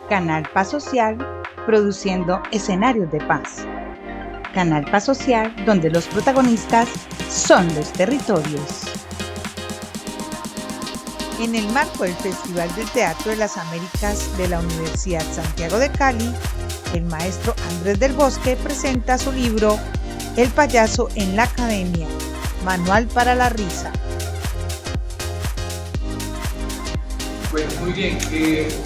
Canal Paz Social, produciendo escenarios de paz. Canal Paz Social, donde los protagonistas son los territorios. En el marco del Festival del Teatro de las Américas de la Universidad Santiago de Cali, el maestro Andrés del Bosque presenta su libro El payaso en la academia, manual para la risa. Bueno, muy bien.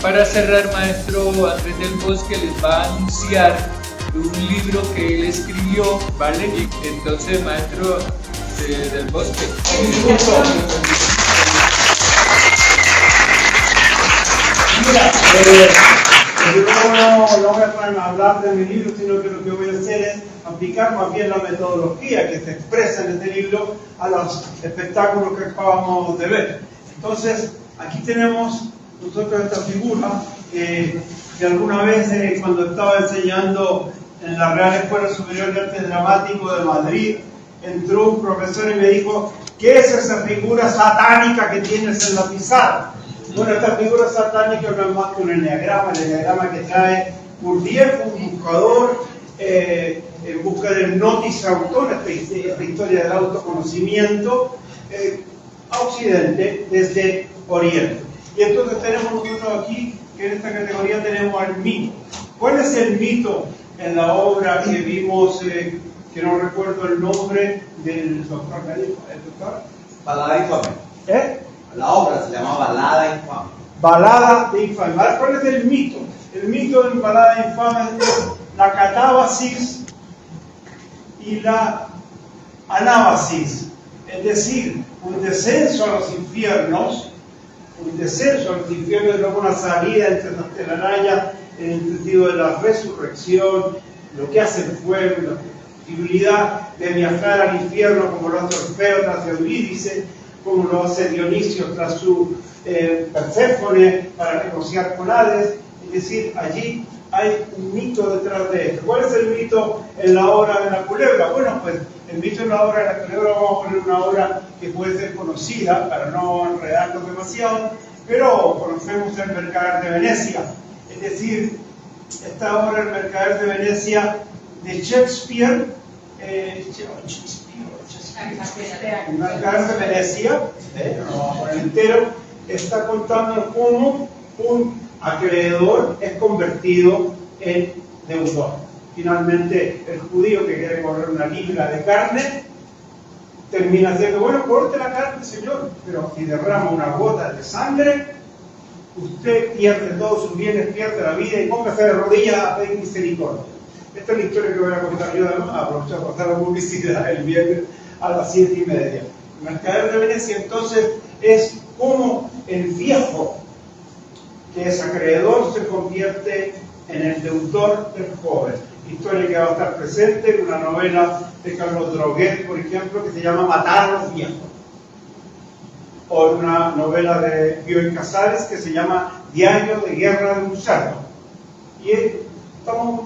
Para cerrar, maestro Andrés del Bosque les va a anunciar un libro que él escribió, ¿vale? Y entonces, maestro del Bosque. Mira, yo no voy a hablar de mi libro, sino que lo que voy a hacer es aplicar más bien la metodología que se expresa en este libro a los espectáculos que acabamos de ver. Entonces, aquí tenemos nosotros esta figura que alguna vez cuando estaba enseñando en la Real Escuela Superior de Arte Dramático de Madrid, entró un profesor y me dijo: ¿qué es esa figura satánica que tienes en la pizarra? Bueno, esta figura satánica no es más que un enneagrama, el enneagrama que trae Gurdjieff, un buscador en busca del gnosis auton, esta historia del autoconocimiento, a Occidente desde Oriente. Y entonces tenemos nosotros aquí, que en esta categoría tenemos al mito. ¿Cuál es el mito en la obra que vimos, que no recuerdo el nombre del doctor? ¿El doctor? Balada infame. La obra se llama Balada infame. Balada de infame. ¿Cuál es el mito? El mito en Balada infame es la catábasis y la anábasis, es decir, un descenso a los infiernos, y luego una salida entre las telarañas en el sentido de la resurrección, lo que hace el fuego, la posibilidad de viajar al infierno como lo hace Orfeo tras Eurídice, como lo hace Dionisio tras su Perséfone para negociar con Hades. Es decir, allí hay un mito detrás de esto. ¿Cuál es el mito en la obra de la culebra? Bueno, pues el mito en la obra de la culebra, vamos a poner una obra que puede ser conocida para no enredarnos demasiado, pero conocemos El Mercader de Venecia. Es decir, esta obra El Mercader de Venecia de Shakespeare, El Mercader de Venecia, no vamos a poner entero, está contando cómo un acreedor es convertido en deudor. Finalmente, el judío que quiere correr una libra de carne termina diciendo: bueno, corte la carne, señor, pero si derrama una gota de sangre, usted pierde todos sus bienes, pierde la vida y póngase de rodillas a pedir misericordia. Esta es la historia que voy a contar yo, además, aprovechar para pasar la publicidad el viernes a las 7:30. El Mercader de Venecia, entonces, es como el viejo que es acreedor se convierte en el deudor del joven. Historia que va a estar presente en una novela de Carlos Droguet, por ejemplo, que se llama Matar a los viejos, o en una novela de Bioy Casares que se llama Diario de Guerra de un Cerdo. Y estamos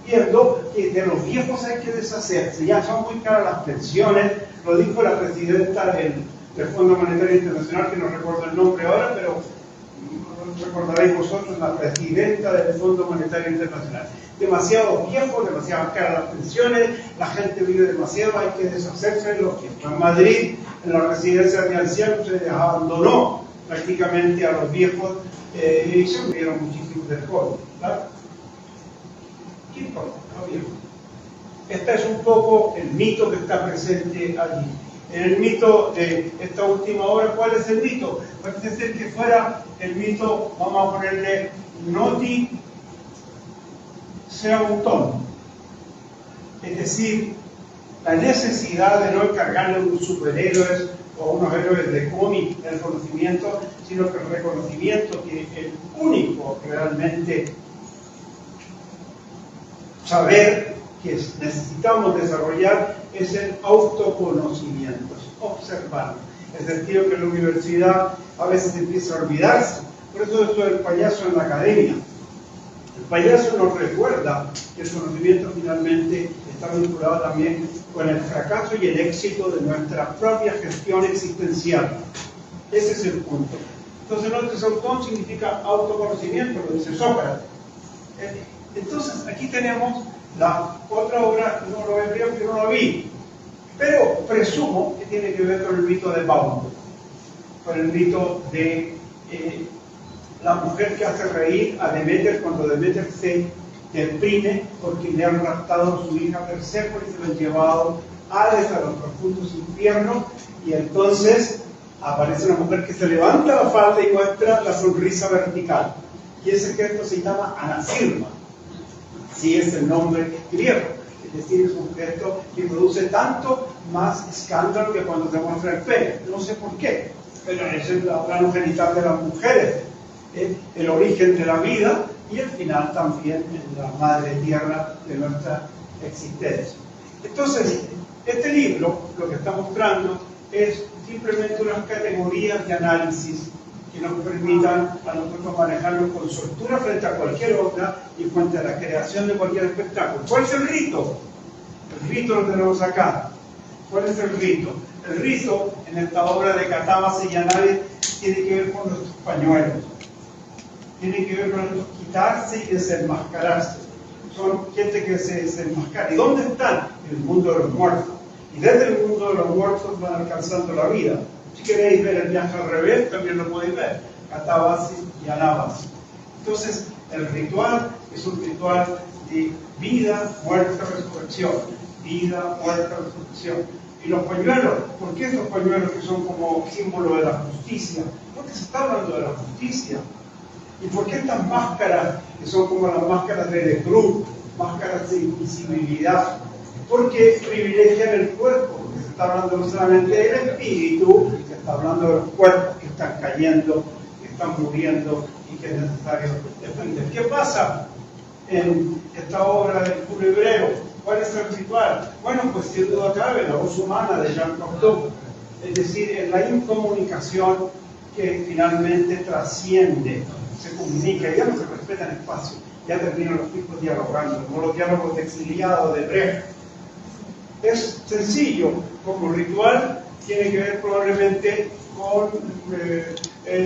viendo que de los viejos hay que deshacerse, ya son muy caras las pensiones, lo dijo la presidenta del Fondo Monetario Internacional, que no recuerdo el nombre ahora, pero recordaréis vosotros, la presidenta del Fondo Monetario Internacional. Demasiados viejos, demasiado caras las pensiones, la gente vive demasiado, hay que deshacerse de los viejos. En Madrid, en la residencia de ancianos, se les abandonó prácticamente a los viejos y se murieron muchísimos de jóvenes, ¿verdad? ¿Qué importa? Los viejos. Este es un poco el mito que está presente allí. En el mito de esta última obra, ¿cuál es el mito? Parece ser que fuera el mito, vamos a ponerle noti se auton, es decir, la necesidad de no encargarle a unos superhéroes o a unos héroes de cómic el conocimiento, sino que el reconocimiento que el único realmente saber que necesitamos desarrollar es el autoconocimiento, observar. Es decir, que en la universidad a veces empieza a olvidarse. Por eso esto del payaso en la academia. El payaso nos recuerda que el conocimiento finalmente está vinculado también con el fracaso y el éxito de nuestra propia gestión existencial. Ese es el punto. Entonces, notes autón significa autoconocimiento, lo dice Sócrates. Entonces, aquí tenemos la otra obra, no lo veo que no lo vi, pero presumo que tiene que ver con el mito de Baumo, con el mito de la mujer que hace reír a Demeter cuando Demeter se deprime porque le han raptado a su hija Perséfone y se lo han llevado a los profundos infiernos, y entonces aparece una mujer que se levanta la falda y muestra la sonrisa vertical, y ese gesto se llama anasirma, sí es el nombre griego, es decir, es un gesto que produce tanto más escándalo que cuando se muestra el pene, no sé por qué, pero ese es el plano genital de las mujeres, el origen de la vida y el final también en la madre tierra de nuestra existencia. Entonces, este libro lo que está mostrando es simplemente unas categorías de análisis que nos permitan a nosotros manejarnos con soltura frente a cualquier obra y frente a la creación de cualquier espectáculo. ¿Cuál es el rito? El rito lo tenemos acá. ¿Cuál es el rito? El rito en esta obra de Catabas y Yanari tiene que ver con nuestros pañuelos. Tiene que ver con quitarse y desenmascararse. Son gente que se desenmascara. ¿Y dónde están? En el mundo de los muertos. Y desde el mundo de los muertos van alcanzando la vida. Si queréis ver el viaje al revés, también lo podéis ver. Catabas y Anabas. Entonces, el ritual es un ritual de vida, muerte, resurrección. Vida, muerte, resurrección. Y los pañuelos, ¿por qué estos pañuelos que son como símbolo de la justicia? Porque se está hablando de la justicia. ¿Y por qué estas máscaras, que son como las máscaras de Le Cruz, máscaras de invisibilidad? Porque privilegian el cuerpo, porque se está hablando no solamente del espíritu, se está hablando de los cuerpos que están cayendo, que están muriendo y que es necesario defender. ¿Qué pasa en esta obra del puro hebreo? ¿Cuál es el ritual? Bueno, pues sin duda cabe la voz humana de Jean Cocteau, es decir, en la incomunicación que finalmente trasciende, se comunica, ya no se respeta el espacio, ya terminan los tipos dialogando, como los diálogos de exiliado de Brecht. Es sencillo, como ritual, tiene que ver probablemente con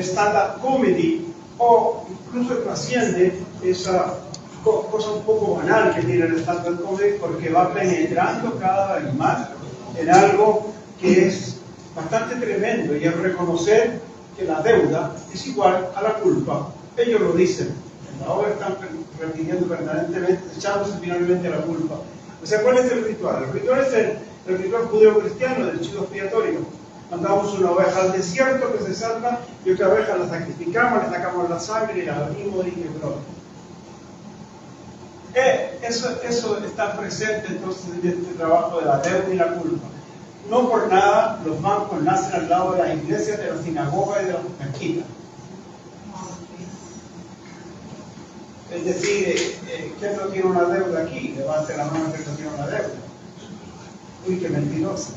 stand-up comedy, o incluso trasciende esa cosa un poco banal que tiene el stand-up comedy, porque va penetrando cada vez más en algo que es bastante tremendo, y es reconocer que la deuda es igual a la culpa. Ellos lo dicen, en la obra están repitiendo permanentemente, echándose finalmente la culpa. O sea, ¿cuál es el ritual? El ritual es el ritual judeo-cristiano del chivo expiatorio. Mandamos una oveja al desierto que se salva y otra oveja la sacrificamos, le sacamos la sangre y la abrimos y que brota. Eso está presente entonces en este trabajo de la deuda y la culpa. No por nada los bancos nacen al lado de las iglesias, de las sinagogas y de las mezquitas. Es decir, ¿quién no tiene una deuda aquí? Levante la mano que no tiene una deuda. Uy, qué mentiroso.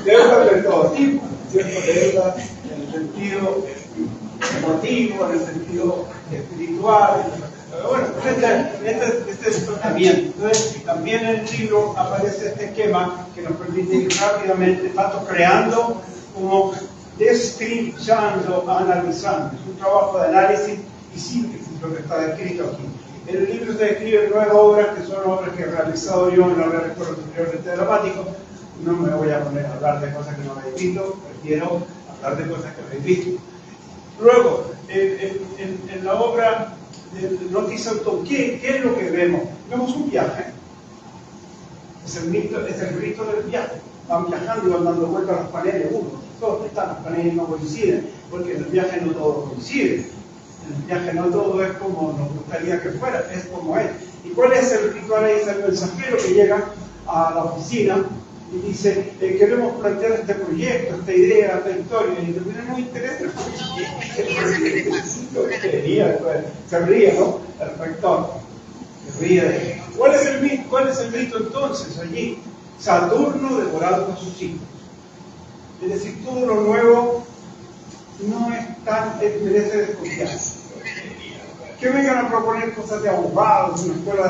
Deuda de todo tipo, ¿cierto? Deuda en el sentido emotivo, en el sentido espiritual. Bueno, este es el tratamiento. Entonces, también en el libro aparece este esquema que nos permite ir rápidamente, tanto creando como descriptando, analizando. Es un trabajo de análisis y síntesis lo que está descrito aquí. En el libro se describen 9 obras, que son obras que he realizado yo en la Escuela Superior de Arte Dramático. No me voy a poner a hablar de cosas que no he visto, prefiero hablar de cosas que he visto. Luego, en la obra de Notice Auto, ¿qué es lo que vemos? Vemos un viaje. Es el rito del viaje. Van viajando y van dando vueltas a los paneles uno. Todos están, los paneles no coinciden, porque en el viaje no todo coincide. En el viaje no todo es como nos gustaría que fuera, es como es. ¿Y cuál es el ritual? Ahí es el mensajero que llega a la oficina y dice, queremos plantear este proyecto, esta idea, esta historia, y dice, no nos interesa el proyecto. Se ríe, ¿no? El rector se ríe. ¿Cuál es el rito entonces allí? Saturno devorando a sus hijos. Es decir, todo lo nuevo no es tan, merece desconfianza. Que vengan a proponer cosas de abogados, una escuela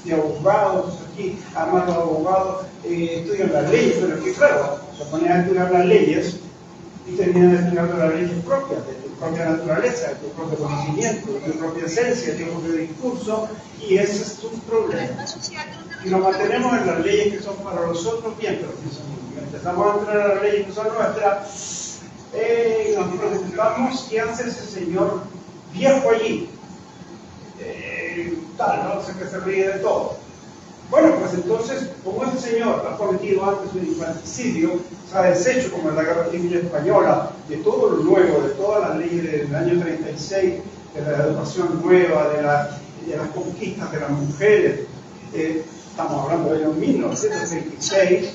de abogados aquí, además los abogados estudian las leyes, pero es que claro, se ponen a estudiar las leyes y terminan terminan explicando las leyes propias, de tu propia naturaleza, de tu propio conocimiento, de tu propia esencia, de tu propio discurso, y ese es tu problema. Y nos mantenemos en las leyes que son para nosotros, bien, pero si empezamos a entrar a las leyes que son nuestras, nos preguntamos qué hace ese señor viejo allí. No sé, que se ríe de todo. Bueno, pues entonces, como ese señor ha cometido antes un infanticidio, se ha deshecho, como en la Guerra Civil Española, de todo lo nuevo, de todas las leyes del año 36, de la educación nueva, de las conquistas de las mujeres, estamos hablando del año 1936,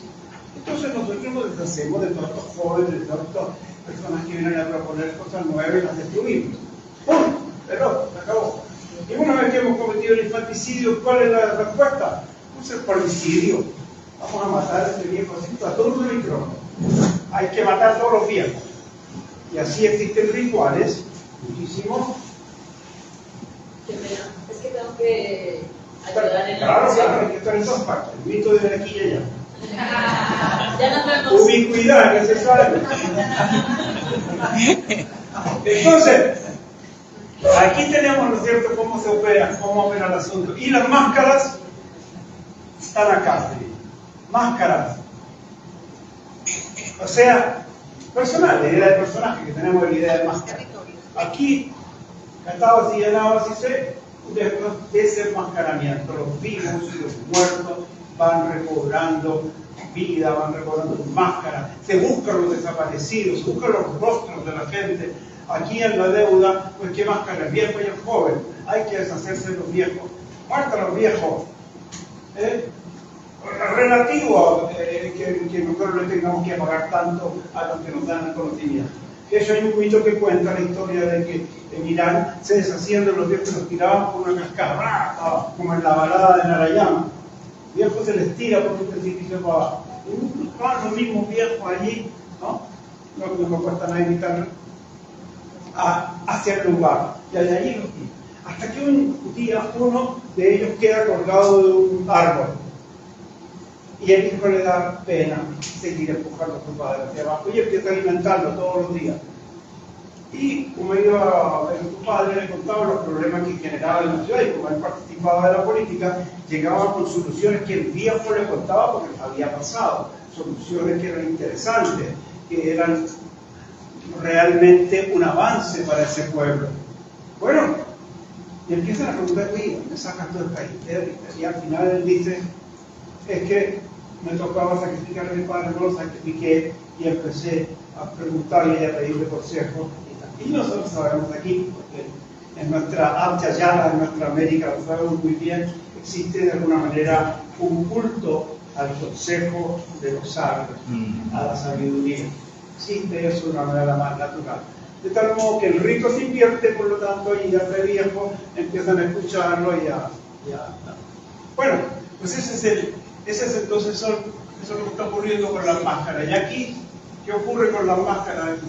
entonces nosotros nos deshacemos de todos estos jóvenes, de todas estas personas que vienen a proponer cosas nuevas y las destruimos. ¡Pum! Pero se acabó. Y una vez que hemos cometido el infanticidio, ¿cuál es la respuesta? Pues el parricidio. Vamos a matar a este viejo así, a todos los micrófonos. Hay que matar a todos los viejos. Y así existen rituales, muchísimos. Qué pena. Es que tengo que ayudar en la Claro, hay que estar en todas partes. El mito de aquí y allá. Ya nos vemos. Ubicuidad necesaria. Entonces, aquí tenemos, ¿no es cierto?, cómo se opera, cómo opera el asunto. Y las máscaras están acá. Máscaras. O sea, personal, la idea de personaje, que tenemos la idea de máscara. Aquí, cantados y llenados, así se desenmascaramiento. Los vivos y los muertos van recobrando vida, van recobrando máscaras. Se buscan los desaparecidos, se buscan los rostros de la gente. Aquí en la deuda, pues qué máscara, el viejo y el joven. Hay que deshacerse de los viejos. Muerta los viejos. Relativo que nosotros le tengamos que pagar tanto a los que nos dan el conocimiento. De hecho, hay un mito que cuenta la historia de que en Irán se deshacían de los viejos y los tiraban por una cascada, como en la balada de Narayama. El viejo se les tira por un precipicio para abajo. Y van los mismos viejos allí, ¿no? No me cuesta nada invitarlos hacia el lugar. Y allí los tiran. Hasta que un día uno de ellos queda colgado de un árbol. Y el hijo le da pena seguir empujando a su padre hacia abajo y empieza a alimentarlo todos los días. Y como iba a ver a su padre, le contaba los problemas que generaba en la ciudad, y como él participaba de la política, llegaba con soluciones que el viejo le contaba porque les había pasado, soluciones que eran interesantes, que eran realmente un avance para ese pueblo. Bueno, y empiezan a preguntar, oye, ¿dónde sacas todo esta historia? Y al final él dice, es que me tocaba sacrificar a mi padre, no lo sacrifiqué, y empecé a preguntarle y a pedirle consejo. Y nosotros sabemos aquí, porque en nuestra Abya Yala, en nuestra América, lo sabemos muy bien, existe de alguna manera un culto al consejo de los sabios, a la sabiduría. Existe eso de una manera más natural. De tal modo que el rico se invierte, por lo tanto, y ya de viejo empiezan a escucharlo y ya. Bueno, pues ese es entonces eso que está ocurriendo con las máscaras. Y aquí, ¿qué ocurre con las máscaras?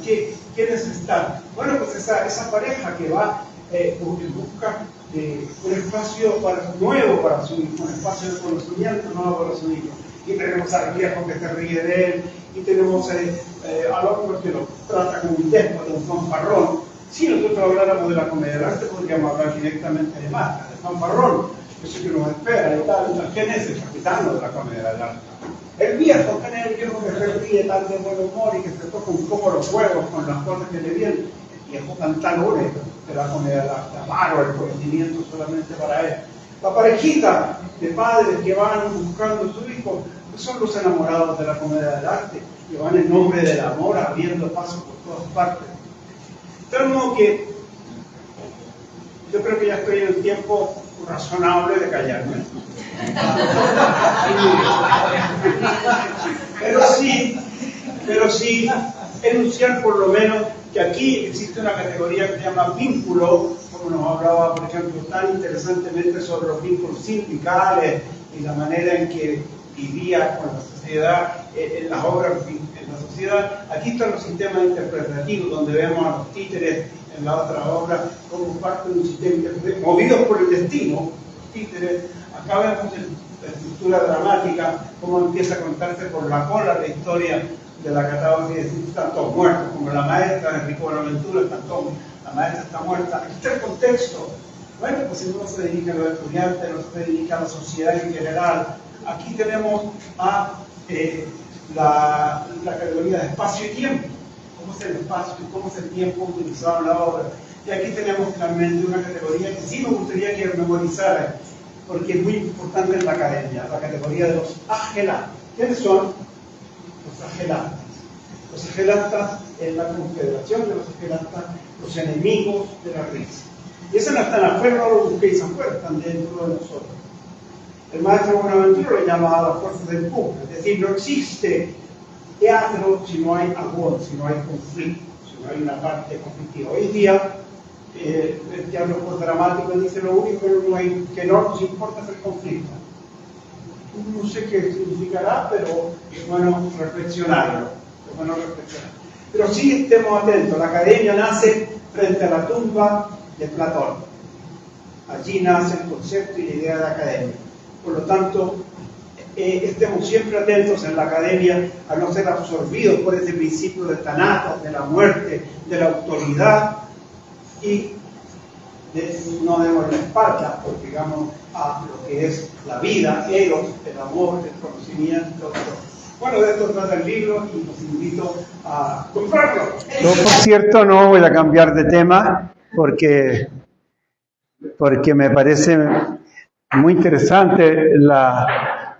¿Quiénes están? Bueno, pues esa pareja que va en busca de un espacio nuevo para su hijo, un espacio de conocimiento nuevo para su hijo. Y tenemos al viejo que se ríe de él, y tenemos al otro que lo trata como un déspota, un fanfarrón. Si nosotros habláramos de la comedia del arte, podríamos hablar directamente de máscara, de fanfarrón, eso que nos espera y tal. ¿Quién es el capitán de la comedia del arte? El viejo, ¿quién es el viejo que se ríe tan de buen humor y que se toca un poco los huevos con las cosas que le vienen? El viejo cantalone de la comedia del arte, amaro el conocimiento solamente para él. La parejita de padres que van buscando a su hijo, pues son los enamorados de la comedia del arte, que van en nombre del amor abriendo pasos por todas partes. De tal modo que yo creo que ya estoy en el tiempo razonable de callarme. Pero sí enunciar por lo menos que aquí existe una categoría que se llama vínculo, como nos hablaba, por ejemplo, tan interesantemente sobre los vínculos sindicales y la manera en que vivía con la sociedad, en las obras en la sociedad. Aquí están los sistemas interpretativos, donde vemos a los títeres en la otra obra como parte de un sistema interpretativo, movidos por el destino, los títeres. Acá vemos la estructura dramática, cómo empieza a contarse por la cola la historia de la catálogo y decir, están todos muertos, como la maestra Enrique Buenaventura, la maestra está muerta. Aquí está el contexto. Bueno, pues si uno se dedica a los estudiantes, no se dedica a la sociedad en general. Aquí tenemos a la categoría de espacio y tiempo. ¿Cómo es el espacio y cómo es el tiempo utilizado en la obra? Y aquí tenemos finalmente una categoría que sí me gustaría que memorizaran, porque es muy importante en la academia, la categoría de los agelantes. ¿Quiénes son los agelantes? Los agelantes es la confederación de los agelantes, los enemigos de la risa. Y esos no están afuera, no los busquéis afuera, están dentro de nosotros. El maestro Buenaventura le llama a la fuerza del público, es decir, no existe teatro si no hay amor, si no hay conflicto, si no hay una parte conflictiva. Hoy día, el teatro dramático dice lo único que no nos importa es el conflicto. No sé qué significará, pero es bueno reflexionarlo. Pero sí estemos atentos, la academia nace frente a la tumba de Platón. Allí nace el concepto y la idea de la academia. Por lo tanto, estemos siempre atentos en la academia a no ser absorbidos por ese principio de Thanatos, de la muerte, de la autoridad, y no demos la espalda, porque digamos, a lo que es la vida, eros, el amor, el conocimiento. Bueno, de esto trata el libro y los invito a comprarlo. Yo, por cierto, no voy a cambiar de tema porque me parece muy interesante la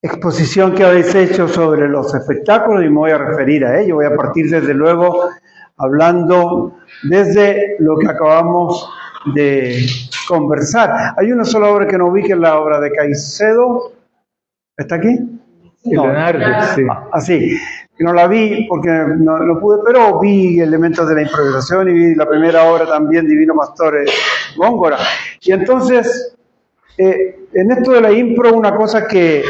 exposición que habéis hecho sobre los espectáculos y me voy a referir a ello. Voy a partir desde luego hablando desde lo que acabamos de conversar. Hay una sola obra que no vi, que es la obra de Caicedo. ¿Está aquí? No. Sí. Así, no la vi porque no pude, pero vi elementos de la improvisación y vi la primera obra también, Divino Pastor Góngora. Y entonces, en esto de la impro, una cosa que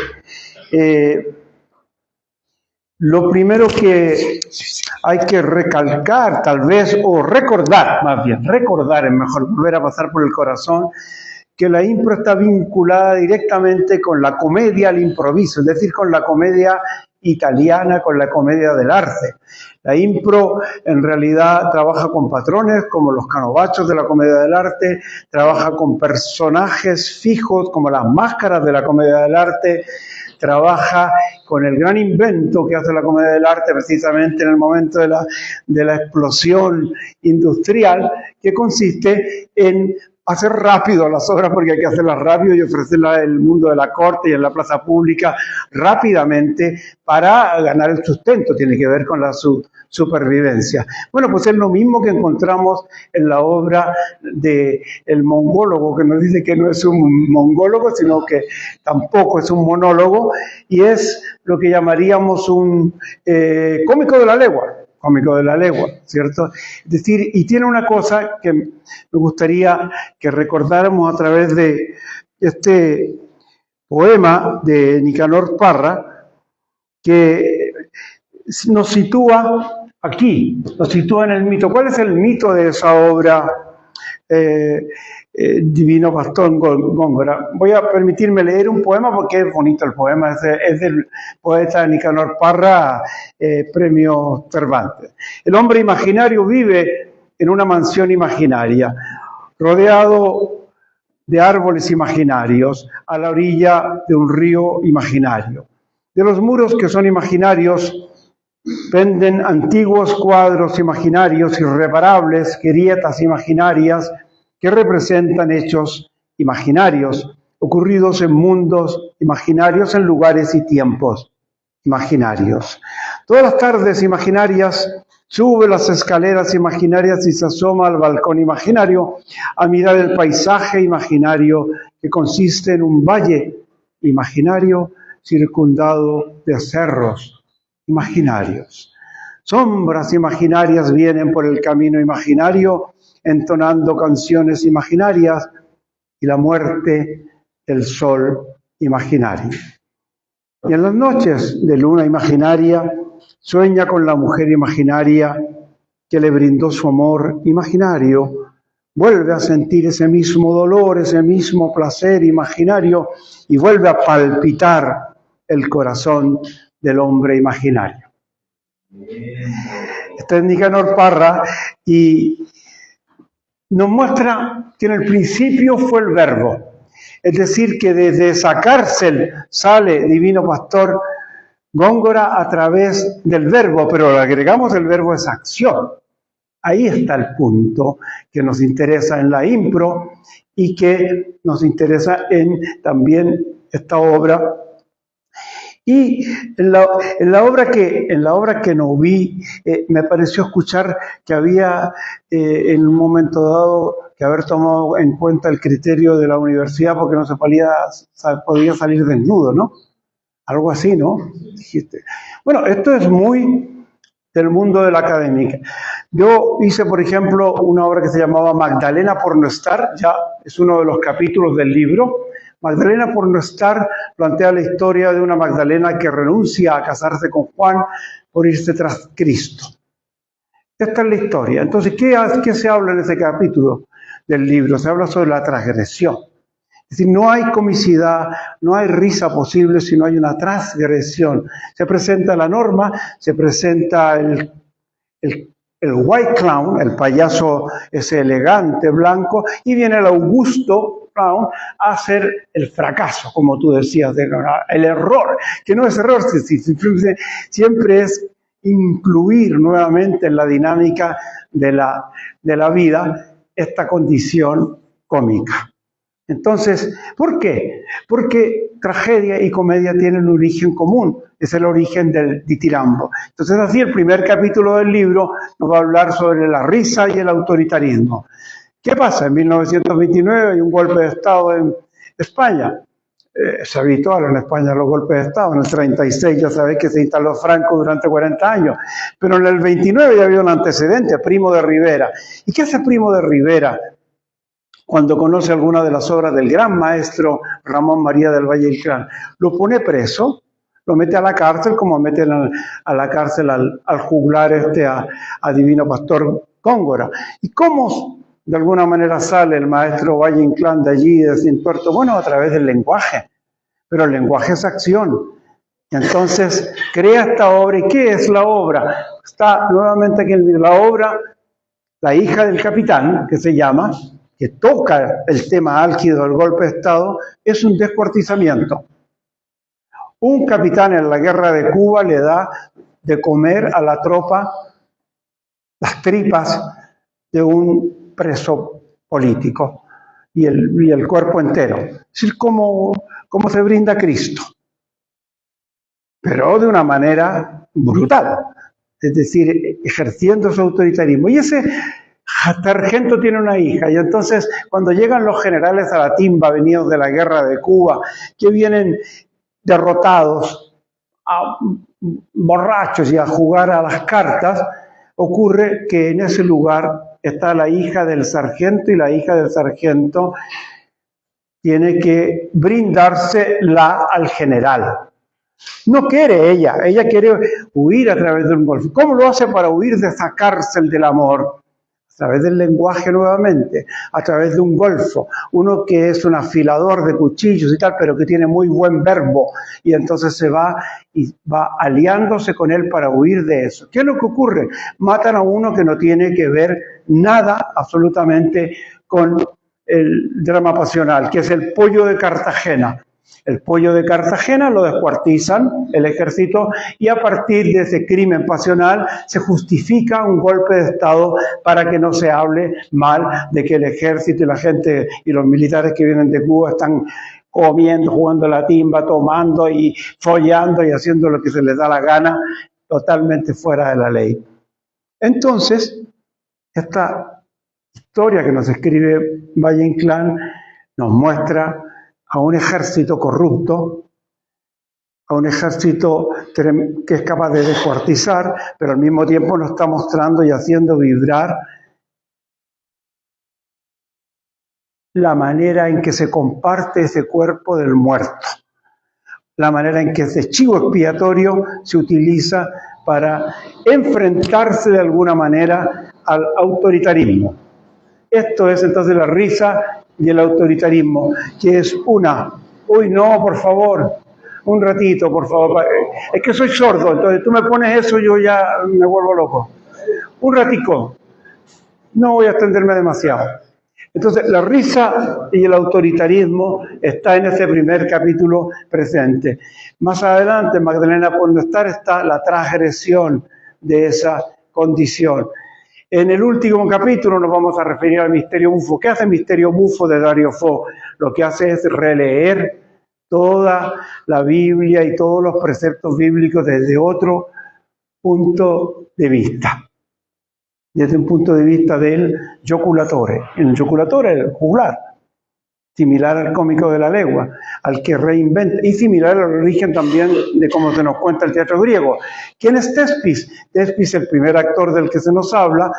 lo primero que hay que recalcar, tal vez, o recordar, más bien, recordar es mejor, volver a pasar por el corazón, que la impro está vinculada directamente con la comedia al improviso, es decir, con la comedia italiana, con la comedia del arte. La impro en realidad trabaja con patrones como los canovachos de la comedia del arte, trabaja con personajes fijos como las máscaras de la comedia del arte, trabaja con el gran invento que hace la comedia del arte precisamente en el momento de la explosión industrial, que consiste en hacer rápido las obras, porque hay que hacerlas rápido y ofrecerlas en el mundo de la corte y en la plaza pública rápidamente para ganar el sustento. Tiene que ver con la supervivencia. Bueno, pues es lo mismo que encontramos en la obra de El Mongólogo, que nos dice que no es un mongólogo, sino que tampoco es un monólogo, y es lo que llamaríamos un cómico de la legua. Cómico de la legua, ¿cierto? Es decir, y tiene una cosa que me gustaría que recordáramos a través de este poema de Nicanor Parra, que nos sitúa aquí, nos sitúa en el mito. ¿Cuál es el mito de esa obra, Divino Pastor Góngora? Voy a permitirme leer un poema porque es bonito el poema, es del poeta Nicanor Parra, premio Cervantes. El hombre imaginario vive en una mansión imaginaria, rodeado de árboles imaginarios, a la orilla de un río imaginario. De los muros que son imaginarios penden antiguos cuadros imaginarios irreparables, grietas imaginarias, que representan hechos imaginarios, ocurridos en mundos imaginarios, en lugares y tiempos imaginarios. Todas las tardes imaginarias sube las escaleras imaginarias y se asoma al balcón imaginario a mirar el paisaje imaginario que consiste en un valle imaginario circundado de cerros imaginarios. Sombras imaginarias vienen por el camino imaginario entonando canciones imaginarias y la muerte del sol imaginario. Y en las noches de luna imaginaria sueña con la mujer imaginaria que le brindó su amor imaginario, vuelve a sentir ese mismo dolor, ese mismo placer imaginario y vuelve a palpitar el corazón del hombre imaginario. Este es Nicanor Parra y nos muestra que en el principio fue el verbo. Es decir, que desde esa cárcel sale Divino Pastor Góngora a través del verbo, pero le agregamos el verbo esa acción. Ahí está el punto que nos interesa en la impro y que nos interesa en también esta obra. Y en la obra que no vi, me pareció escuchar que había en un momento dado que haber tomado en cuenta el criterio de la universidad porque no se podía salir desnudo, ¿no? Algo así, ¿no? Dijiste. Bueno, esto es muy del mundo de la académica. Yo hice, por ejemplo, una obra que se llamaba Magdalena por no estar, ya es uno de los capítulos del libro. Magdalena por no estar plantea la historia de una Magdalena que renuncia a casarse con Juan por irse tras Cristo. Esta es la historia. Entonces, ¿qué se habla en ese capítulo del libro? Se habla sobre la transgresión. Es decir, no hay comicidad, no hay risa posible si no hay una transgresión. Se presenta la norma, se presenta el white clown, el payaso ese elegante, blanco, y viene el Augusto Clown a hacer el fracaso, como tú decías, el error, que no es error, siempre es incluir nuevamente en la dinámica de la vida esta condición cómica. Entonces, ¿por qué? Porque tragedia y comedia tienen un origen común, es el origen del ditirambo. Entonces, así el primer capítulo del libro nos va a hablar sobre la risa y el autoritarismo. ¿Qué pasa? En 1929 hay un golpe de Estado en España. Es habitual en España los golpes de Estado. En el 36 ya sabéis que se instaló Franco durante 40 años. Pero en el 29 ya había un antecedente, Primo de Rivera. ¿Y qué hace Primo de Rivera cuando conoce alguna de las obras del gran maestro Ramón María del Valle Inclán? Lo pone preso, lo mete a la cárcel, como mete a la cárcel al juglar a Divino Pastor Góngora. ¿Y cómo de alguna manera sale el maestro Valle Inclán de allí, de Cintuerto? Bueno, a través del lenguaje, pero el lenguaje es acción. Y entonces crea esta obra. ¿Y qué es la obra? Está nuevamente aquí en la obra, La hija del capitán, que se llama, que toca el tema álgido del golpe de Estado, es un descuartizamiento. Un capitán en la guerra de Cuba le da de comer a la tropa las tripas de un preso político y el cuerpo entero. Es decir, como se brinda Cristo, pero de una manera brutal, es decir, ejerciendo su autoritarismo. Y ese sargento tiene una hija, y entonces cuando llegan los generales a la timba venidos de la guerra de Cuba, que vienen derrotados, borrachos y a jugar a las cartas, ocurre que en ese lugar está la hija del sargento, y la hija del sargento tiene que brindársela al general. No quiere ella quiere huir a través de un golfo. ¿Cómo lo hace para huir de esa cárcel del amor? A través del lenguaje nuevamente, a través de un golfo, uno que es un afilador de cuchillos y tal, pero que tiene muy buen verbo, y entonces se va y va aliándose con él para huir de eso. ¿Qué es lo que ocurre? Matan a uno que no tiene que ver nada absolutamente con el drama pasional, que es el Pollo de Cartagena. El Pollo de Cartagena lo descuartizan el ejército, y a partir de ese crimen pasional se justifica un golpe de Estado para que no se hable mal de que el ejército y la gente y los militares que vienen de Cuba están comiendo, jugando la timba, tomando y follando y haciendo lo que se les da la gana, totalmente fuera de la ley. Entonces, esta historia que nos escribe Valle Inclán nos muestra a un ejército corrupto, a un ejército que es capaz de descuartizar, pero al mismo tiempo nos está mostrando y haciendo vibrar la manera en que se comparte ese cuerpo del muerto, la manera en que ese chivo expiatorio se utiliza para enfrentarse de alguna manera al autoritarismo. Esto es entonces la risa y el autoritarismo, que es uy no, por favor, Un ratito, por favor. Es que soy sordo, entonces tú me pones eso, yo ya me vuelvo loco. Un ratico. No voy a extenderme demasiado. Entonces, la risa y el autoritarismo está en ese primer capítulo presente. Más adelante, Magdalena por no estar, está la transgresión de esa condición. En el último capítulo nos vamos a referir al misterio bufo. ¿Qué hace el misterio bufo de Dario Fo? Lo que hace es releer toda la Biblia y todos los preceptos bíblicos desde otro punto de vista. Desde un punto de vista del joculatore. El joculatore es el juglar, similar al cómico de la legua, al que reinventa, y similar al origen también de cómo se nos cuenta el teatro griego. ¿Quién es Tespis? Tespis, el primer actor del que se nos habla,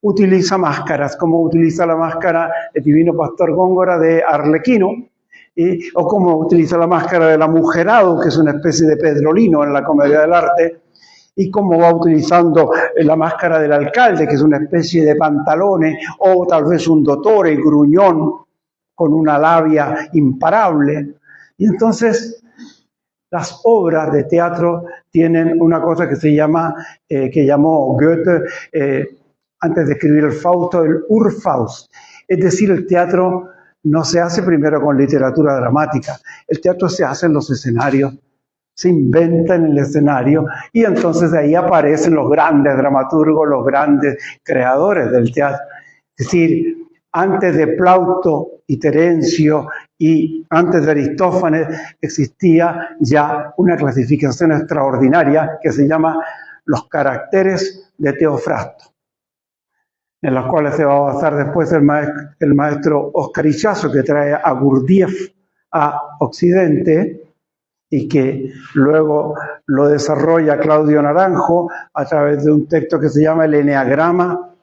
utiliza máscaras, como utiliza la máscara el divino pastor Góngora de Arlequino, o como utiliza la máscara del amujerado, que es una especie de Pedrolino en la comedia del arte, y cómo va utilizando la máscara del alcalde, que es una especie de pantalones, o tal vez un dottore gruñón, con una labia imparable. Y entonces las obras de teatro tienen una cosa que se llama, que llamó Goethe, antes de escribir el Fausto, el Urfaust. Es decir, el teatro no se hace primero con literatura dramática, el teatro se hace en los escenarios, se inventa en el escenario y entonces de ahí aparecen los grandes dramaturgos, los grandes creadores del teatro. Es decir, antes de Plauto y Terencio y antes de Aristófanes existía ya una clasificación extraordinaria que se llama los caracteres de Teofrasto, en los cuales se va a basar después el maestro Oscar Ichazo, que trae a Gurdjieff a Occidente y que luego lo desarrolla Claudio Naranjo a través de un texto que se llama El Eneagrama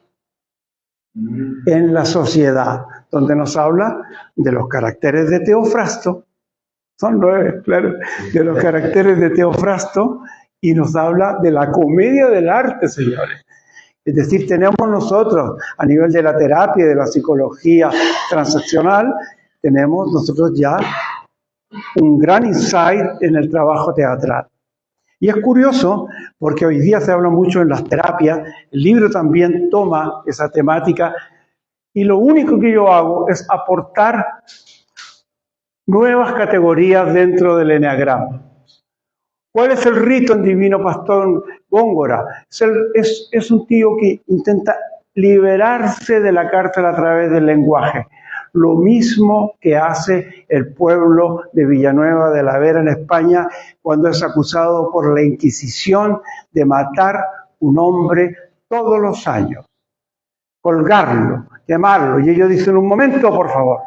en la sociedad, donde nos habla de los caracteres de Teofrasto, son 9, claro, de los caracteres de Teofrasto, y nos habla de la comedia del arte, señores. Es decir, tenemos nosotros, a nivel de la terapia y de la psicología transaccional, tenemos nosotros ya un gran insight en el trabajo teatral. Y es curioso porque hoy día se habla mucho en las terapias, el libro también toma esa temática y lo único que yo hago es aportar nuevas categorías dentro del eneagrama. ¿Cuál es el rito en Divino Pastor Góngora? Es un tío que intenta liberarse de la cárcel a través del lenguaje. Lo mismo que hace el pueblo de Villanueva de la Vera en España cuando es acusado por la Inquisición de matar un hombre todos los años. Colgarlo, quemarlo. Y ellos dicen, un momento, por favor,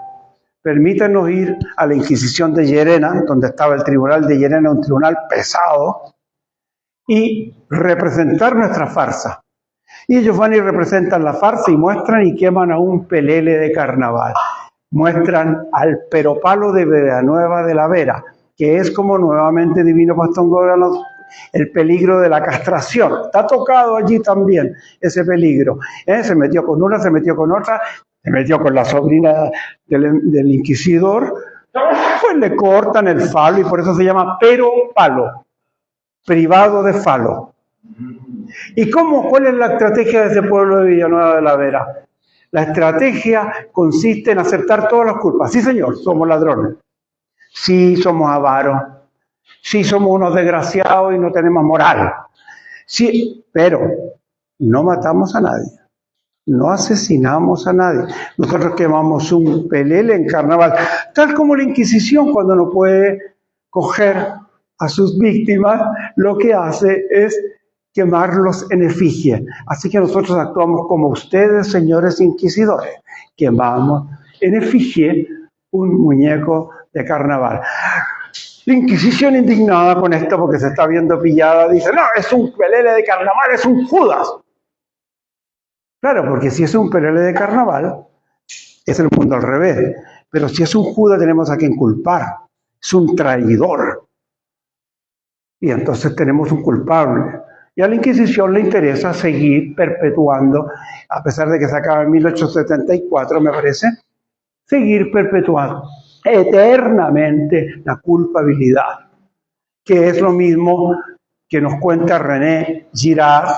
permítanos ir a la Inquisición de Llerena, donde estaba el tribunal de Llerena, un tribunal pesado, y representar nuestra farsa. Y ellos van y representan la farsa y muestran y queman a un pelele de carnaval. Muestran al Peropalo de Villanueva de la Vera, que es como nuevamente Divino Pastor Góngora, el peligro de la castración. Está tocado allí también ese peligro. Se metió con una, se metió con otra, se metió con la sobrina del inquisidor, pues le cortan el falo y por eso se llama Peropalo, privado de falo. ¿Y cuál es la estrategia de ese pueblo de Villanueva de la Vera? La estrategia consiste en aceptar todas las culpas. Sí, señor, somos ladrones. Sí, somos avaros. Sí, somos unos desgraciados y no tenemos moral. Sí, pero no matamos a nadie. No asesinamos a nadie. Nosotros quemamos un pelele en carnaval. Tal como la Inquisición, cuando no puede coger a sus víctimas, lo que hace es quemarlos en efigie. Así que nosotros actuamos como ustedes, señores inquisidores. Quemamos en efigie un muñeco de carnaval. La Inquisición, indignada con esto porque se está viendo pillada, dice, no, es un pelele de carnaval, es un Judas. Claro, porque si es un pelele de carnaval, es el mundo al revés. Pero si es un Judas, tenemos a quien culpar. Es un traidor. Y entonces tenemos un culpable. Y a la Inquisición le interesa seguir perpetuando, a pesar de que se acaba en 1874, me parece, seguir perpetuando eternamente la culpabilidad. que es lo mismo que nos cuenta René Girard.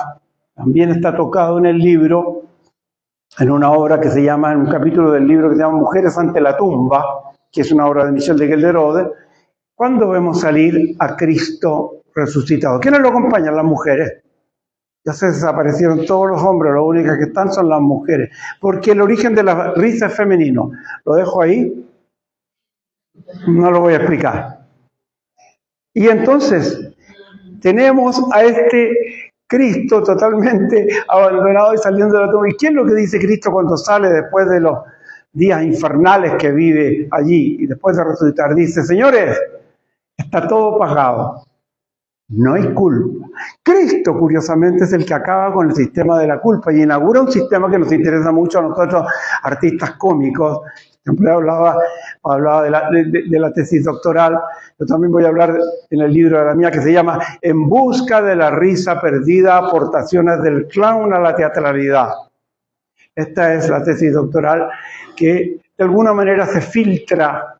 También está tocado en el libro, en una obra que se llama, en un capítulo del libro que se llama Mujeres ante la tumba, que es una obra de Michel de Gelderode, cuando vemos salir a Cristo resucitado. ¿Quiénes lo acompañan? Las mujeres. Ya se desaparecieron todos los hombres, las únicas que están son las mujeres, porque el origen de la risa es femenino. Lo dejo ahí, no lo voy a explicar. Y entonces tenemos a este Cristo totalmente abandonado y saliendo de la tumba. ¿Y qué es lo que dice Cristo cuando sale después de los días infernales que vive allí y después de resucitar? Dice: señores, está todo pagado, no hay culpa. Cristo, curiosamente, es el que acaba con el sistema de la culpa y inaugura un sistema que nos interesa mucho a nosotros, artistas cómicos. Siempre hablaba de la tesis doctoral. Yo también voy a hablar en el libro de la mía, que se llama En busca de la risa perdida, aportaciones del clown a la teatralidad. Esta es la tesis doctoral que de alguna manera se filtra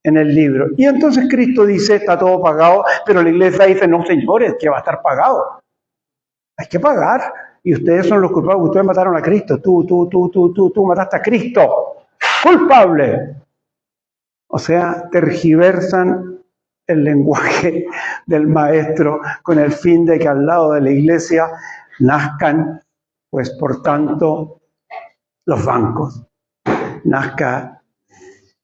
en el libro. Y entonces Cristo dice: está todo pagado, pero la iglesia dice: no, señores, que va a estar pagado. Hay que pagar. Y ustedes son los culpables, ustedes mataron a Cristo. Tú mataste a Cristo. Culpable. O sea, tergiversan el lenguaje del maestro con el fin de que al lado de la iglesia nazcan, pues por tanto, los bancos. Nazca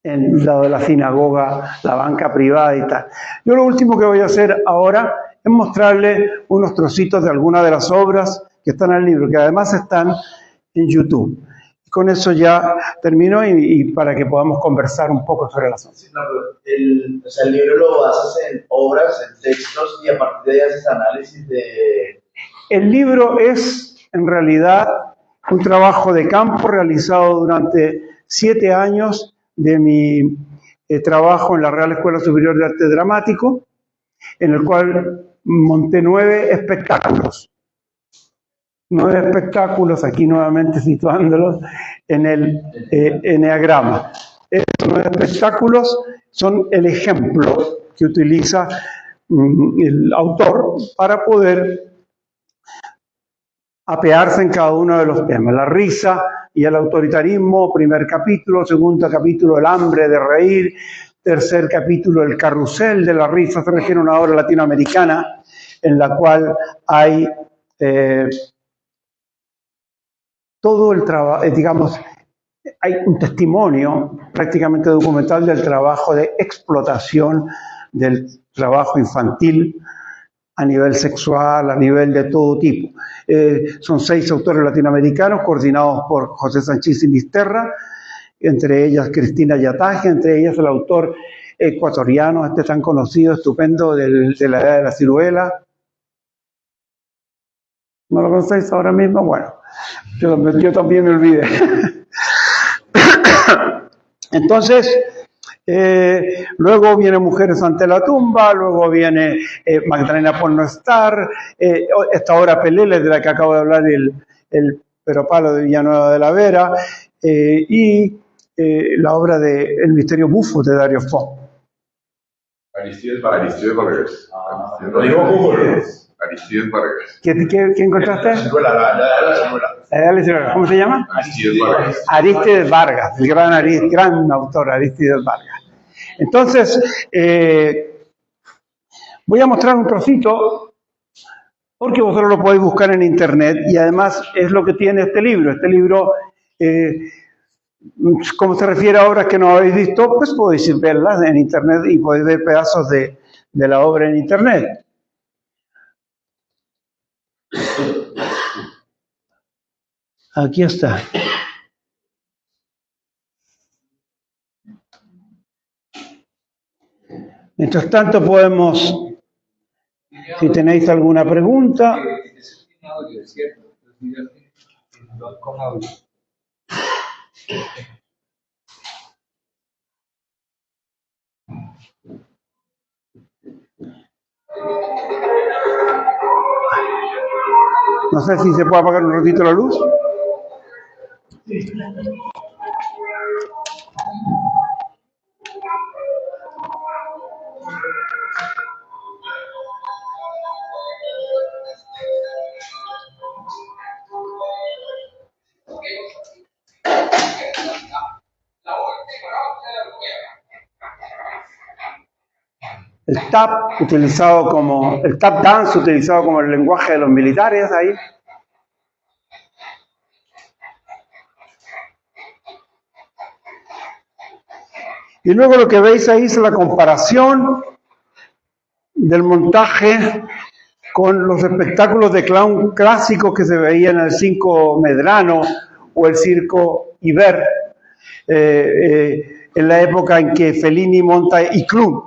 en el lado de la sinagoga, la banca privada y tal. Yo lo último que voy a hacer ahora es mostrarles unos trocitos de algunas de las obras que están en el libro, que además están en YouTube. Con eso ya termino y para que podamos conversar un poco sobre el asunto. Sí, no, o sea, el libro lo basas en obras, en textos, y a partir de ahí haces análisis de... El libro es, en realidad, un trabajo de campo realizado durante 7 años de mi trabajo en la Real Escuela Superior de Arte Dramático, en el cual monté 9 espectáculos. 9 espectáculos, aquí nuevamente situándolos en el eneagrama. Estos 9 espectáculos son el ejemplo que utiliza el autor para poder apearse en cada uno de los temas. La risa y el autoritarismo, primer capítulo; segundo capítulo, el hambre de reír; tercer capítulo, el carrusel de la risa. Se refiere a una obra latinoamericana en la cual hay todo el trabajo, digamos, hay un testimonio prácticamente documental del trabajo de explotación del trabajo infantil a nivel sexual, a nivel de todo tipo. Son 6 autores latinoamericanos coordinados por José Sanchís Sinisterra, entre ellas Cristina Yataje, entre ellas el autor ecuatoriano, tan conocido, estupendo, de la Edad de la Ciruela. ¿No lo conocéis ahora mismo? Bueno, yo también me olvidé. Entonces, luego viene Mujeres ante la tumba, luego viene Magdalena por no estar, esta obra Pelele, de la que acabo de hablar, el Peropalo de Villanueva de la Vera, y la obra de El misterio bufo de Dario Fo. Aristides Vargas. Lo digo Google. Aristides Vargas. ¿Qué encontraste? La ciruela. ¿Cómo se llama? Aristides Vargas. Aristides Vargas, el gran autor Aristides Vargas. Entonces, voy a mostrar un trocito, porque vosotros lo podéis buscar en internet, y además es lo que tiene este libro. Este libro, como se refiere a obras que no habéis visto, pues podéis verlas en internet y podéis ver pedazos de la obra en internet. Aquí está. Mientras tanto podemos, si tenéis alguna pregunta. No sé si se puede apagar un ratito la luz. el tap dance utilizado como el lenguaje de los militares ahí. Y luego lo que veis ahí es la comparación del montaje con los espectáculos de clown clásicos que se veían en el Circo Medrano o el Circo Iber, en la época en que Fellini monta y Clun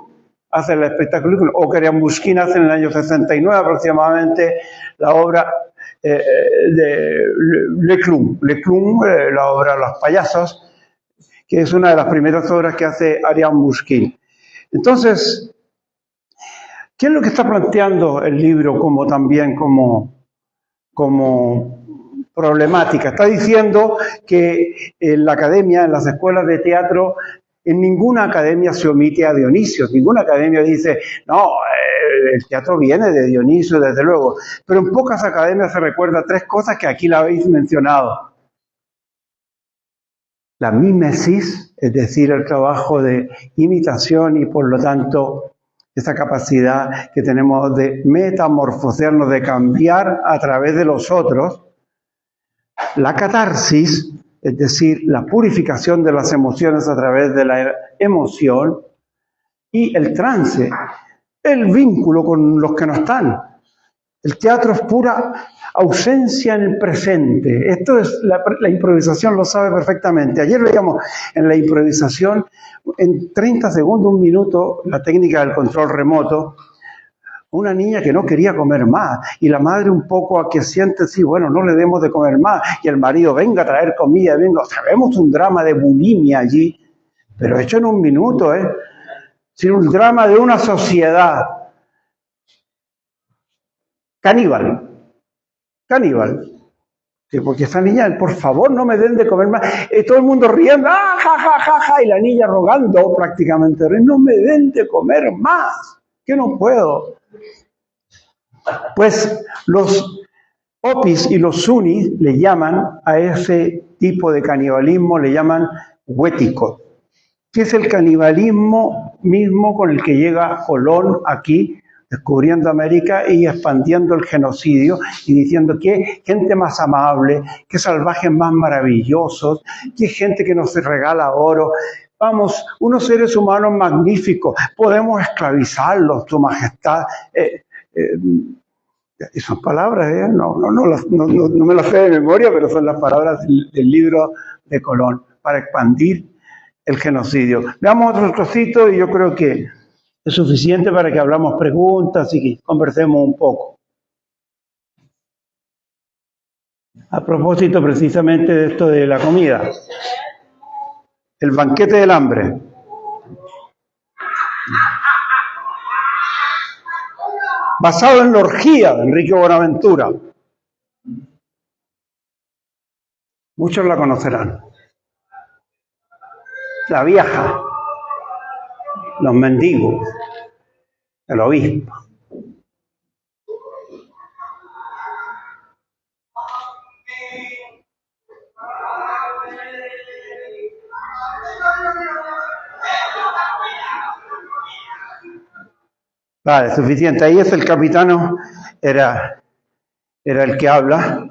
hace el espectáculo, o que Muskin hace en el año 69 aproximadamente la obra de Le Clown, la obra Los Payasos, que es una de las primeras obras que hace Ariane Muskin. Entonces, ¿qué es lo que está planteando el libro como problemática? Está diciendo que en la academia, en las escuelas de teatro, en ninguna academia se omite a Dionisio. Ninguna academia dice, no, el teatro viene de Dionisio, desde luego. Pero en pocas academias se recuerda tres cosas que aquí la habéis mencionado. La mímesis, es decir, el trabajo de imitación y por lo tanto esa capacidad que tenemos de metamorfosearnos, de cambiar a través de los otros. La catarsis, es decir, la purificación de las emociones a través de la emoción. Y el trance, el vínculo con los que no están. El teatro es pura ausencia en el presente. Esto es la improvisación, lo sabe perfectamente. Ayer veíamos en la improvisación, en 30 segundos, un minuto, la técnica del control remoto, una niña que no quería comer más, y la madre un poco a que siente, sí, bueno, no le demos de comer más, y el marido, venga a traer comida, venga, sabemos un drama de bulimia allí, pero hecho en un minuto, sino un drama de una sociedad caníbal. Sí, porque esa niña, por favor, no me den de comer más. Todo el mundo riendo, ja, y la niña rogando prácticamente, no me den de comer más, que no puedo. Pues los Hopis y los Sunnis le llaman a ese tipo de canibalismo, le llaman huético, que es el canibalismo mismo con el que llega Colón aquí, descubriendo América y expandiendo el genocidio y diciendo qué gente más amable, qué salvajes más maravillosos, qué gente que nos regala oro. Vamos, unos seres humanos magníficos, podemos esclavizarlos, tu majestad. Y son palabras, no me las sé de memoria, pero son las palabras del libro de Colón para expandir el genocidio. Veamos otro trocito y yo creo que es suficiente para que hablamos preguntas y que conversemos un poco. A propósito precisamente de esto de la comida. El banquete del hambre. Basado en la orgía de Enrique Bonaventura. Muchos la conocerán. La vieja, los mendigos, el obispo. Vale, suficiente. Ahí es el capitano, era el que habla.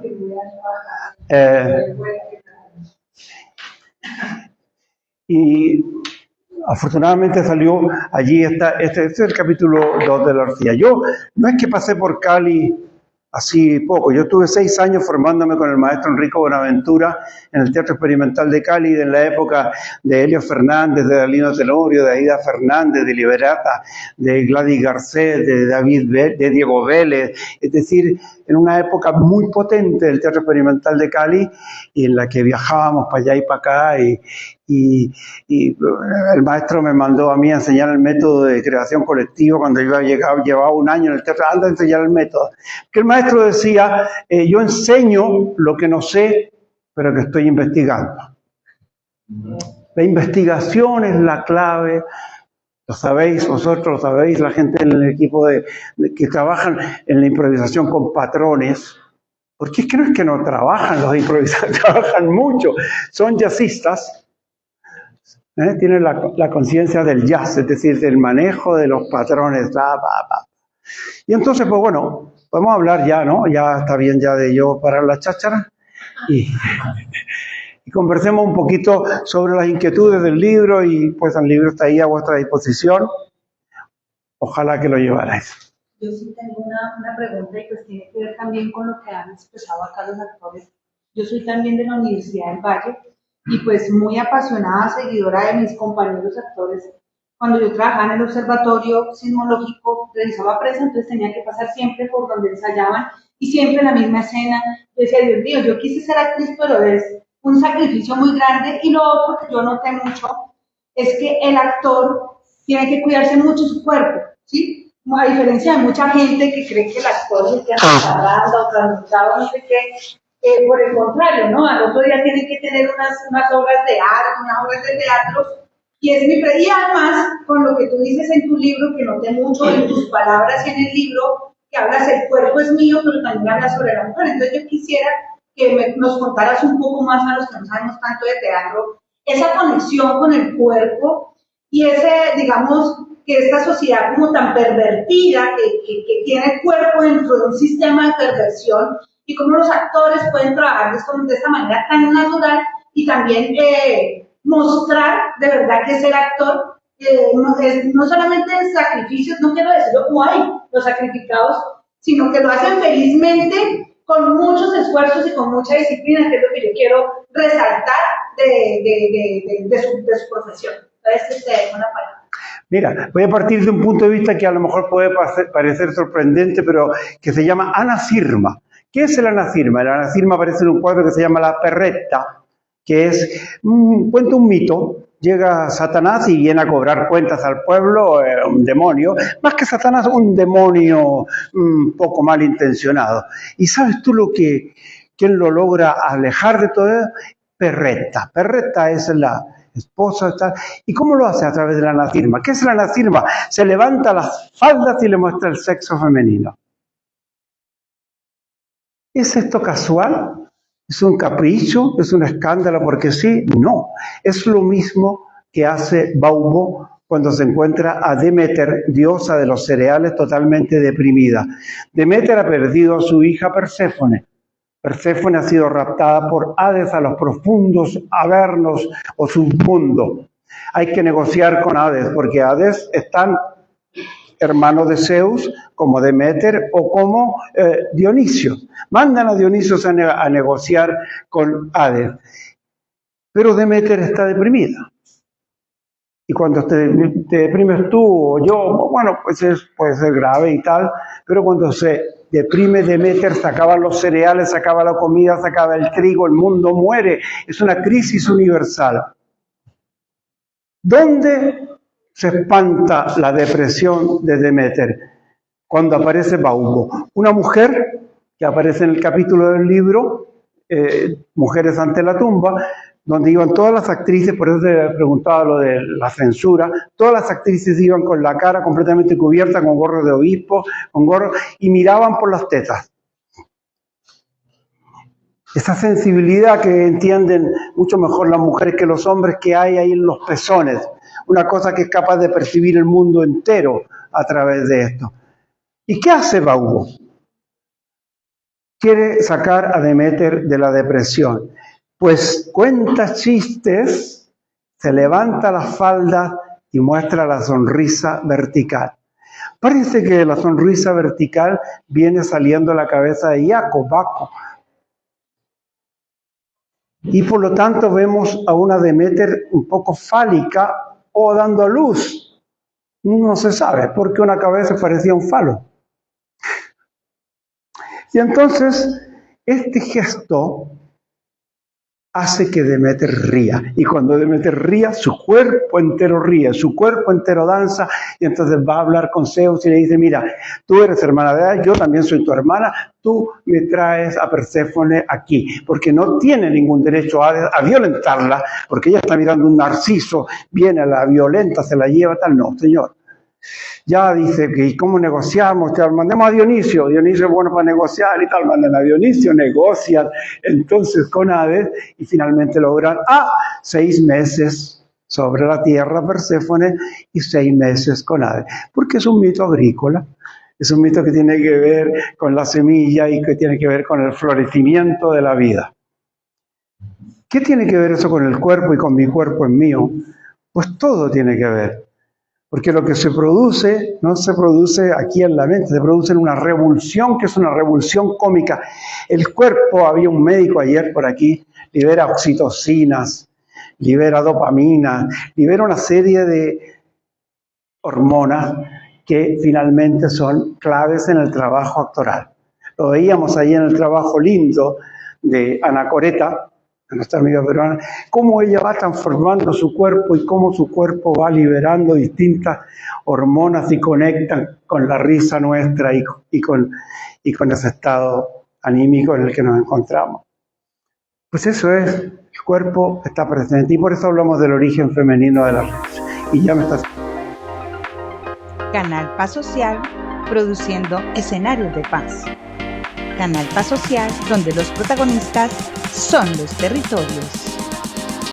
Y afortunadamente salió allí, este es el capítulo 2 de la orgía. Yo no es que pasé por Cali así poco, yo estuve 6 años formándome con el maestro Enrique Bonaventura en el Teatro Experimental de Cali, en la época de Helio Fernández, de Dalino Tenorio, de Aida Fernández, de Liberata, de Gladys Garcés, de Diego Vélez, es decir, en una época muy potente del Teatro Experimental de Cali, y en la que viajábamos para allá y para acá, y el maestro me mandó a mí a enseñar el método de creación colectiva cuando yo llevaba 1 año en el teatro, anda a enseñar el método. Que el maestro decía, yo enseño lo que no sé, pero que estoy investigando. La investigación es la clave, lo sabéis, vosotros lo sabéis, la gente en el equipo que trabajan en la improvisación con patrones, porque es que no trabajan los improvisadores, trabajan mucho, son jazzistas, Tiene la conciencia del jazz, es decir, del manejo de los patrones. Y entonces, pues bueno, podemos hablar ya, ¿no? Ya está bien ya de yo parar la cháchara y conversemos un poquito sobre las inquietudes del libro y pues el libro está ahí a vuestra disposición. Ojalá que lo llevarais. Yo sí tengo una pregunta y pues tiene que ver también con lo que han expresado acá los actores. Yo soy también de la Universidad del Valle y pues muy apasionada seguidora de mis compañeros actores. Cuando yo trabajaba en el observatorio sismológico, realizaba prensa, entonces tenía que pasar siempre por donde ensayaban y siempre la misma escena. Yo decía, Dios mío, yo quise ser actriz, pero es un sacrificio muy grande. Y lo otro que yo noté mucho es que el actor tiene que cuidarse mucho su cuerpo, ¿sí? A diferencia de mucha gente que cree que el actor se queda agarrando o trasnochado, no sé qué. Por el contrario, ¿no? Al otro día tienen que tener unas obras de arte, unas obras de teatro. Y además, con lo que tú dices en tu libro, que noté mucho en tus palabras y en el libro, que hablas el cuerpo es mío, pero también hablas sobre la mujer. Entonces yo quisiera que nos contaras un poco más a los que no sabemos tanto de teatro, esa conexión con el cuerpo y ese, digamos, que esta sociedad como tan pervertida, que tiene el cuerpo dentro de un sistema de perversión, y cómo los actores pueden trabajar de esta manera tan natural y también mostrar de verdad que ser actor no solamente es sacrificios, no quiero decirlo como hay los sacrificados, sino que lo hacen felizmente con muchos esfuerzos y con mucha disciplina, que es lo que yo quiero resaltar de su profesión. Entonces, te dejo una palabra. Mira, voy a partir de un punto de vista que a lo mejor puede parecer sorprendente, pero que se llama anafirma. ¿Qué es el anafirma? El anafirma aparece en un cuadro que se llama La Perretta, que es, cuenta un mito. Llega Satanás y viene a cobrar cuentas al pueblo, un demonio, más que Satanás, un demonio un poco malintencionado. ¿Y sabes tú quién lo logra alejar de todo eso? Perretta. Perretta es la esposa. ¿Y cómo lo hace? A través de la anafirma. ¿Qué es la anafirma? Se levanta las faldas y le muestra el sexo femenino. ¿Es esto casual? ¿Es un capricho? ¿Es un escándalo porque sí? No. Es lo mismo que hace Baubo cuando se encuentra a Deméter, diosa de los cereales, totalmente deprimida. Deméter ha perdido a su hija Perséfone. Perséfone ha sido raptada por Hades a los profundos avernos o submundo. Hay que negociar con Hades porque Hades es tan hermano de Zeus como Deméter o como Dionisio. Mandan a Dionisio a negociar con Hades. Pero Deméter está deprimida. Y cuando te deprimes tú o yo, bueno, pues puede ser grave y tal, pero cuando se deprime Deméter, se acaban los cereales, se acaba la comida, se acaba el trigo, el mundo muere. Es una crisis universal. ¿Dónde se espanta la depresión de Deméter? Cuando aparece Baubo, una mujer que aparece en el capítulo del libro, Mujeres ante la tumba, donde iban todas las actrices, por eso te preguntaba lo de la censura, todas las actrices iban con la cara completamente cubierta, con gorro de obispo, con gorro, y miraban por las tetas. Esa sensibilidad que entienden mucho mejor las mujeres que los hombres que hay ahí en los pezones, una cosa que es capaz de percibir el mundo entero a través de esto. ¿Y qué hace Baubo? Quiere sacar a Deméter de la depresión. Pues cuenta chistes, se levanta las faldas y muestra la sonrisa vertical. Parece que la sonrisa vertical viene saliendo de la cabeza de Baco. Y por lo tanto vemos a una Deméter un poco fálica o dando a luz. No se sabe, porque una cabeza parecía un falo. Y entonces, este gesto hace que Deméter ría. Y cuando Deméter ría, su cuerpo entero ríe, su cuerpo entero danza. Y entonces va a hablar con Zeus y le dice, mira, tú eres hermana de Hades, yo también soy tu hermana, tú me traes a Perséfone aquí. Porque no tiene ningún derecho a violentarla, porque ella está mirando un narciso, viene, la violenta, se la lleva, tal. No, señor. Ya dice que ¿cómo negociamos? Mandemos a Dionisio. Dionisio es bueno para negociar y tal. Mandan a Dionisio, negocian entonces con Hades y finalmente logran 6 meses sobre la tierra Perséfone y 6 meses con Hades, porque es un mito agrícola, es un mito que tiene que ver con la semilla y que tiene que ver con el florecimiento de la vida. ¿Qué tiene que ver eso con el cuerpo y con mi cuerpo en mío? Pues todo tiene que ver, porque lo que se produce no se produce aquí en la mente, se produce en una revulsión que es una revulsión cómica. El cuerpo, había un médico ayer por aquí, libera oxitocinas, libera dopamina, libera una serie de hormonas que finalmente son claves en el trabajo actoral. Lo veíamos ahí en el trabajo lindo de Ana Coreta, nuestra amiga peruana, cómo ella va transformando su cuerpo y cómo su cuerpo va liberando distintas hormonas y conectan con la risa nuestra y con ese estado anímico en el que nos encontramos. Pues eso es, el cuerpo está presente y por eso hablamos del origen femenino de la risa. Y ya me está... Canal Paz Social, produciendo escenarios de paz. Canal Paz Social, donde los protagonistas son los territorios.